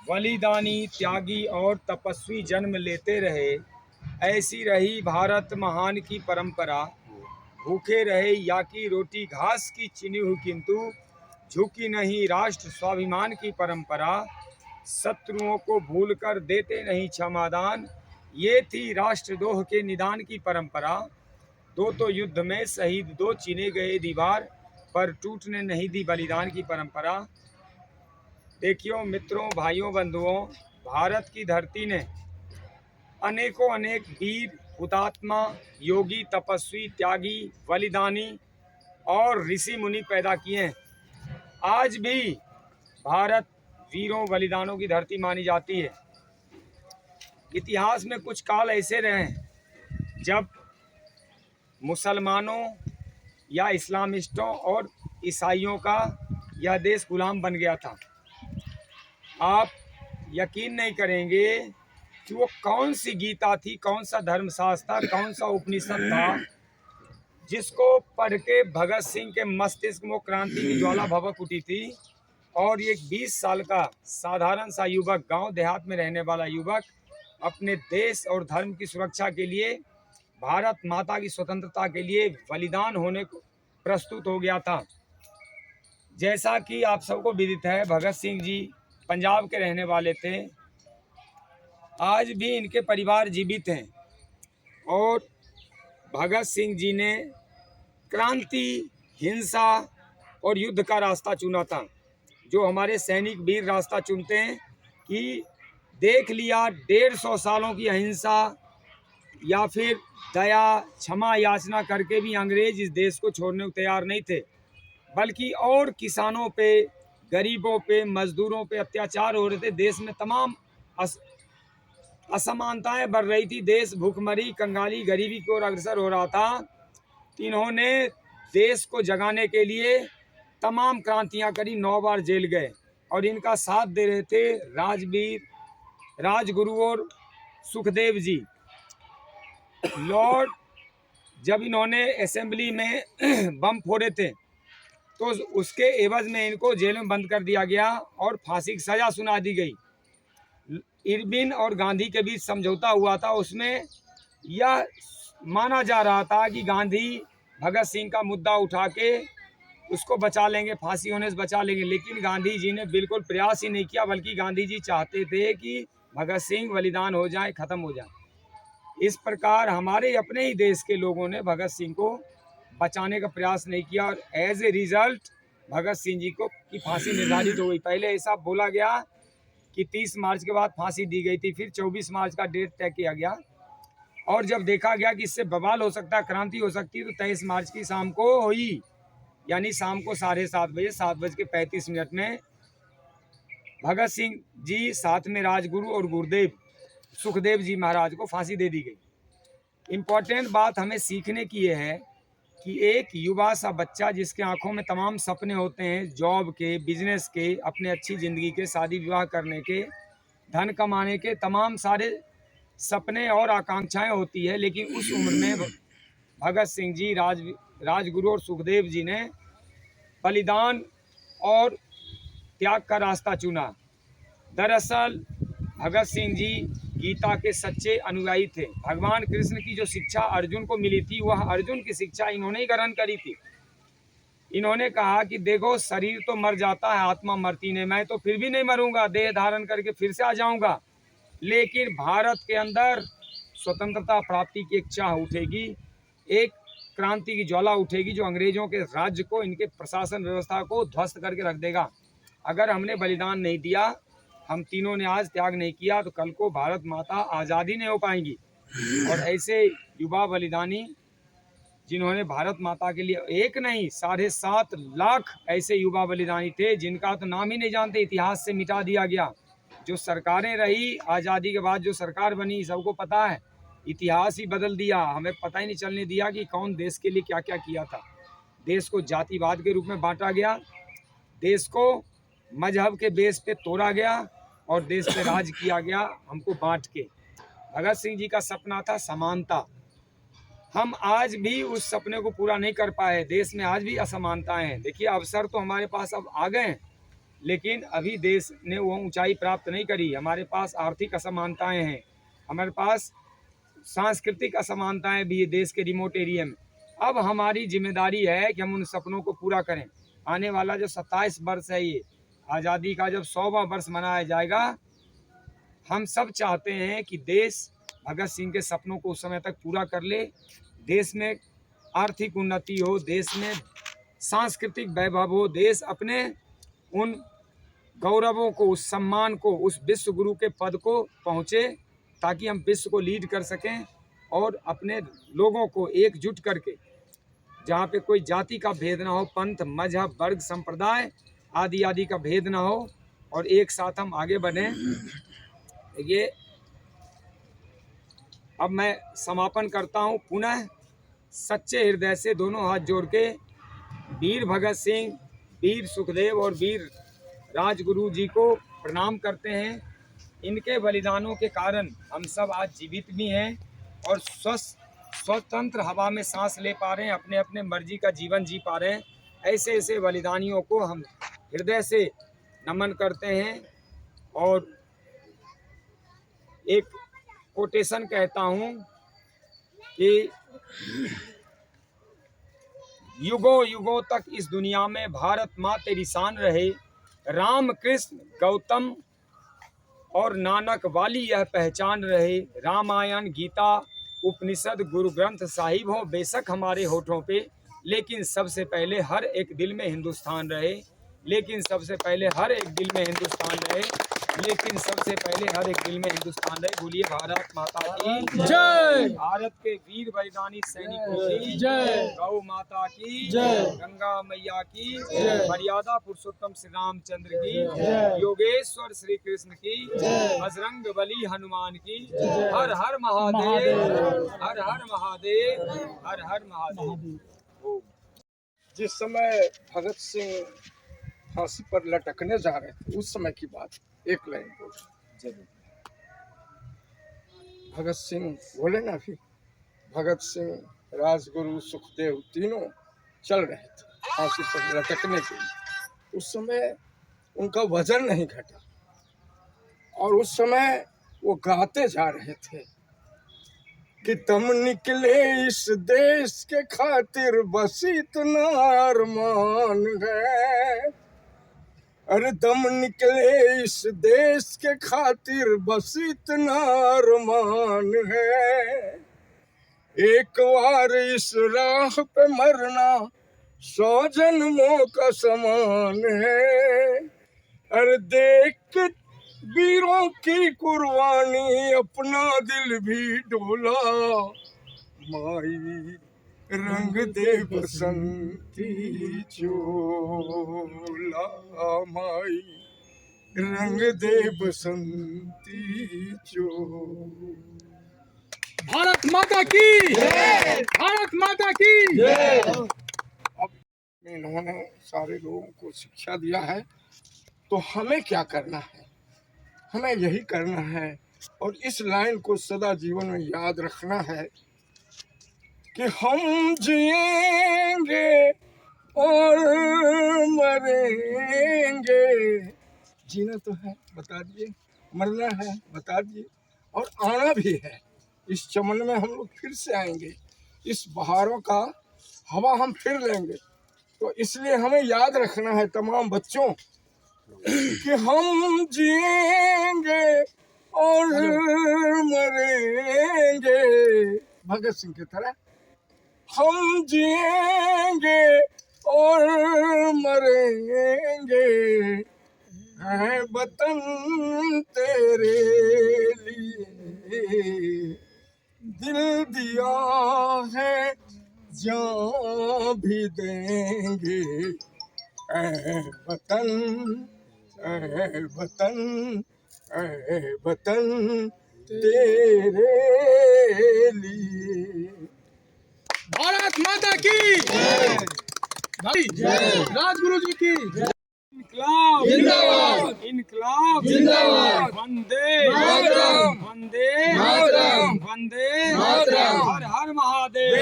बलिदानी त्यागी और तपस्वी जन्म लेते रहे, ऐसी रही भारत महान की परंपरा। भूखे रहे या की रोटी घास की चुनी हुई, किंतु झुकी नहीं राष्ट्र स्वाभिमान की परंपरा। शत्रुओं को भूलकर देते नहीं क्षमादान, ये थी राष्ट्रद्रोह के निदान की परंपरा। दो तो युद्ध में शहीद, दो चीने गए दीवार, पर टूटने नहीं दी बलिदान की परंपरा। देखियो मित्रों, भाइयों, बंधुओं, भारत की धरती ने अनेकों अनेक वीर, हुतात्मा, योगी, तपस्वी, त्यागी, बलिदानी और ऋषि मुनि पैदा किए हैं। आज भी भारत वीरों बलिदानों की धरती मानी जाती है। इतिहास में कुछ काल ऐसे रहे हैं जब मुसलमानों या इस्लामिस्टों और ईसाइयों का यह देश गुलाम बन गया था। आप यकीन नहीं करेंगे कि वो कौन सी गीता थी, कौन सा धर्मशास्त्र था, कौन सा उपनिषद था, जिसको पढ़ के भगत सिंह के मस्तिष्क में क्रांति की ज्वाला भभक उठी थी। और ये 20 साल का साधारण सा युवक, गांव देहात में रहने वाला युवक, अपने देश और धर्म की सुरक्षा के लिए, भारत माता की स्वतंत्रता के लिए बलिदान होने को प्रस्तुत हो गया था। जैसा कि आप सबको विदित है, भगत सिंह जी पंजाब के रहने वाले थे। आज भी इनके परिवार जीवित हैं और भगत सिंह जी ने क्रांति, हिंसा और युद्ध का रास्ता चुना था, जो हमारे सैनिक वीर रास्ता चुनते हैं कि देख लिया 150 सालों की अहिंसा या फिर दया, क्षमा याचना करके भी अंग्रेज इस देश को छोड़ने को तैयार नहीं थे, बल्कि और किसानों पे, गरीबों पे, मजदूरों पे अत्याचार हो रहे थे। देश में तमाम असमानताएं बढ़ रही थी। देश भूखमरी, कंगाली, गरीबी की ओर अग्रसर हो रहा था। इन्होंने देश को जगाने के लिए तमाम क्रांतियां करी, 9 बार जेल गए और इनका साथ दे रहे थे राजवीर, राजगुरु और सुखदेव जी। लॉर्ड, जब इन्होंने असेंबली में बम फोड़े थे तो उसके एवज में इनको जेल में बंद कर दिया गया और फांसी की सजा सुना दी गई। इरविन और गांधी के बीच समझौता हुआ था, उसमें यह माना जा रहा था कि गांधी भगत सिंह का मुद्दा उठा के उसको बचा लेंगे, फांसी होने से बचा लेंगे, लेकिन गांधी जी ने बिल्कुल प्रयास ही नहीं किया, बल्कि गांधी जी चाहते थे कि भगत सिंह बलिदान हो जाए, खत्म हो जाए। इस प्रकार हमारे अपने ही देश के लोगों ने भगत सिंह को बचाने का प्रयास नहीं किया और as a result Bhagat Singh ji को की फांसी निर्धारित हो गई। पहले ऐसा बोला गया कि 30 मार्च के बाद फांसी दी गई थी, फिर 24 मार्च का डेट तय किया गया और जब देखा गया कि इससे बवाल हो सकता है, क्रांति हो सकती है, तो 23 मार्च की शाम को हुई, यानी शाम को 7:30 बजे, 7:35 में भगत सिंह जी साथ में राजगुरु और गुरुदेव सुखदेव जी महाराज को फांसी दे दी गई। इम्पोर्टेंट बात हमें सीखने की यह है कि एक युवा सा बच्चा जिसके आंखों में तमाम सपने होते हैं, जॉब के, बिजनेस के, अपने अच्छी ज़िंदगी के, शादी विवाह करने के, धन कमाने के, तमाम सारे सपने और आकांक्षाएं होती है, लेकिन उस उम्र में भगत सिंह जी, राजगुरु और सुखदेव जी ने बलिदान और त्याग का रास्ता चुना। दरअसल भगत सिंह जी गीता के सच्चे अनुयायी थे। भगवान कृष्ण की जो शिक्षा अर्जुन को मिली थी, वह अर्जुन की शिक्षा इन्होंने ही ग्रहण करी थी। इन्होंने कहा कि देखो, शरीर तो मर जाता है, आत्मा मरती नहीं, मैं तो फिर भी नहीं मरूंगा, देह धारण करके फिर से आ जाऊंगा, लेकिन भारत के अंदर स्वतंत्रता प्राप्ति की एक चाह उठेगी, एक क्रांति की ज्वाला उठेगी जो अंग्रेजों के राज्य को, इनके प्रशासन व्यवस्था को ध्वस्त करके रख देगा। अगर हमने बलिदान नहीं दिया, हम तीनों ने आज त्याग नहीं किया, तो कल को भारत माता आज़ादी नहीं हो पाएंगी। और ऐसे युवा बलिदानी जिन्होंने भारत माता के लिए, एक नहीं 7.5 लाख ऐसे युवा बलिदानी थे जिनका तो नाम ही नहीं जानते, इतिहास से मिटा दिया गया। जो सरकारें रही आज़ादी के बाद, जो सरकार बनी, सबको पता है, इतिहास ही बदल दिया। हमें पता ही नहीं चलने दिया कि कौन देश के लिए क्या क्या किया था। देश को जातिवाद के रूप में बांटा गया, देश को मजहब के बेस पे तोड़ा गया और देश पे राज किया गया हमको बांट के। भगत सिंह जी का सपना था समानता। हम आज भी उस सपने को पूरा नहीं कर पाए। देश में आज भी असमानताएं हैं। देखिए, अवसर तो हमारे पास अब आ गए हैं, लेकिन अभी देश ने वो ऊंचाई प्राप्त नहीं करी। हमारे पास आर्थिक असमानताएं हैं, हमारे पास सांस्कृतिक असमानताएं भी है देश के रिमोट एरिया में। अब हमारी जिम्मेदारी है कि हम उन सपनों को पूरा करें। आने वाला जो 27 वर्ष है, ये आज़ादी का जब 100वां वर्ष मनाया जाएगा, हम सब चाहते हैं कि देश भगत सिंह के सपनों को उस समय तक पूरा कर ले। देश में आर्थिक उन्नति हो, देश में सांस्कृतिक वैभव हो, देश अपने उन गौरवों को, उस सम्मान को, उस विश्व गुरु के पद को पहुँचे, ताकि हम विश्व को लीड कर सकें और अपने लोगों को एकजुट करके, जहाँ पे कोई जाति का भेद ना हो, पंथ, मजहब, वर्ग, संप्रदाय आदि आदि का भेद ना हो, और एक साथ हम आगे बढ़ें। ये अब मैं समापन करता हूँ। पुनः सच्चे हृदय से दोनों हाथ जोड़ के वीर भगत सिंह, वीर सुखदेव और वीर राजगुरु जी को प्रणाम करते हैं। इनके बलिदानों के कारण हम सब आज जीवित भी हैं और स्वतंत्र हवा में सांस ले पा रहे हैं, अपने अपने मर्जी का जीवन जी पा रहे हैं। ऐसे ऐसे बलिदानियों को हम हृदय से नमन करते हैं। और एक कोटेशन कहता हूँ कि युगों युगों तक इस दुनिया में भारत माँ तेरी शान रहे, राम कृष्ण गौतम और नानक वाली यह पहचान रहे। रामायण, गीता, उपनिषद, गुरु ग्रंथ साहिब हो बेशक हमारे होठों पे, लेकिन सबसे पहले हर एक दिल में हिंदुस्तान रहे। लेकिन सबसे पहले हर एक दिल में हिंदुस्तान रहे। लेकिन सबसे पहले हर एक दिल में हिंदुस्तान रहे। बोलिए भारत माता की जय। भारत के वीर बलिदानी सैनिकों की जय। गौ माता की जय। गंगा मैया की जय। मर्यादा पुरुषोत्तम श्री रामचंद्र की जय। योगेश्वर श्री कृष्ण की जय। बजरंग बली हनुमान की जय। हर हर महादेव, हर हर महादेव, हर हर महादेव। जिस समय भगत सिंह फांसी पर लटकने जा रहे थे, उस समय की बात एक लाइन बोल। भगत सिंह बोले ना, अभी भगत सिंह, राजगुरु, सुखदेव तीनों चल रहे थे फांसी पर लटकने के लिए। उस समय उनका वजन नहीं घटा और उस समय वो गाते जा रहे थे कि दम निकले इस देश के खातिर बस इतना अरमान है। अरे दम निकले इस देश के खातिर बस इतना अरमान है। एक बार इस राह पे मरना 100 जन्मों का समान है। अरे देख वीरों की कुर्बानी अपना दिल भी डोला। माई रंग दे बसंती चोला, माई रंग दे बसंती चोला। भारत माता की जय। भारत माता की जय। अब इन्होंने सारे लोगों को शिक्षा दिया है, तो हमें क्या करना है? हमें यही करना है और इस लाइन को सदा जीवन में याद रखना है कि हम जिएंगे और मरेंगे। जीना तो है, बता दिए, मरना है, बता दिए, और आना भी है। इस चमन में हम लोग फिर से आएंगे, इस बहारों का हवा हम फिर लेंगे। तो इसलिए हमें याद रखना है तमाम बच्चों कि हम जिएंगे और मरेंगे। भगत सिंह की तरह हम जिएंगे और मरेंगे। है वतन तेरे लिए दिल दिया है, जान भी देंगे। वतन, वतन, वतन तेरे लिए। भारत माता की जय। राजगुरु जी की इनकलाब जिंदाबाद। इनकलाब जिंदाबाद। वंदे मातरम। वंदे मातरम। वंदे मातरम। हर हर महादेव।